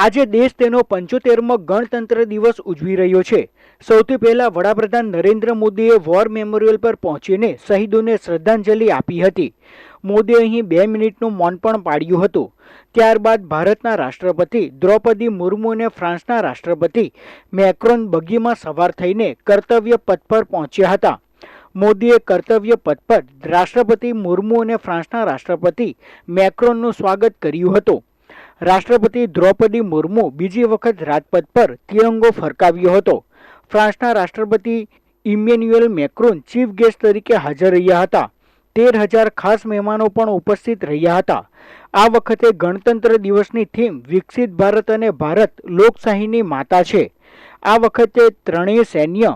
આજે દેશ તેનો 75મો ગણતંત્ર દિવસ ઉજવી રહ્યો છે। સૌથી પહેલા વડાપ્રધાન નરેન્દ્ર મોદીએ વોર મેમોરિયલ પર પહોંચીને શહીદોને શ્રદ્ધાંજલિ આપી હતી। મોદીએ અહીં 2 મિનિટનું મૌન પણ પાડ્યું હતું। ત્યારબાદ ભારતના રાષ્ટ્રપતિ દ્રૌપદી મુર્મુ અને ફ્રાન્સના રાષ્ટ્રપતિ મેક્રોન બગીમાં સવાર થઈને કર્તવ્ય પથ પર પહોંચ્યા હતા। મોદીએ કર્તવ્ય પથ પર રાષ્ટ્રપતિ મુર્મુ અને ફ્રાન્સના રાષ્ટ્રપતિ મેક્રોનનું સ્વાગત કર્યું હતું। રાષ્ટ્રપતિ દ્રૌપદી મુર્મુ બીજી વખત રાજપથ પર તિરંગો ફરકાવ્યો હતો। ફ્રાન્સના રાષ્ટ્રપતિ ઇમેન્યુએલ મેક્રોન ચીફ ગેસ્ટ તરીકે હાજર રહ્યા હતા। 13,000 ખાસ મહેમાનો પણ ઉપસ્થિત રહ્યા હતા। આ વખતે ગણતંત્ર દિવસની થીમ વિકસિત ભારત અને ભારત લોકશાહીની માતા છે। આ વખતે ત્રણેય સૈન્ય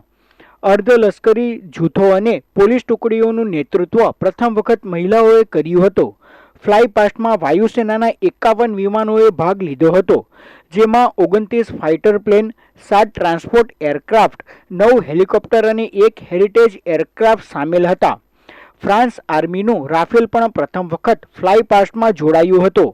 અર્ધલશ્કરી જૂથો અને પોલીસ ટુકડીઓનું નેતૃત્વ પ્રથમ વખત મહિલાઓએ કર્યું હતું। ફ્લાય પાસ્ટમાં વાયુસેનાના 51 વિમાનોએ ભાગ લીધો હતો, જેમાં 29 fighter plane, 7 transport aircraft, 9 helicopter અને 1 હેરિટેજ એરક્રાફ્ટ સામેલ હતા। ફ્રાન્સ આર્મીનું રાફેલ પણ પ્રથમ વખત ફ્લાય પાસ્ટમાં જોડાયું હતું।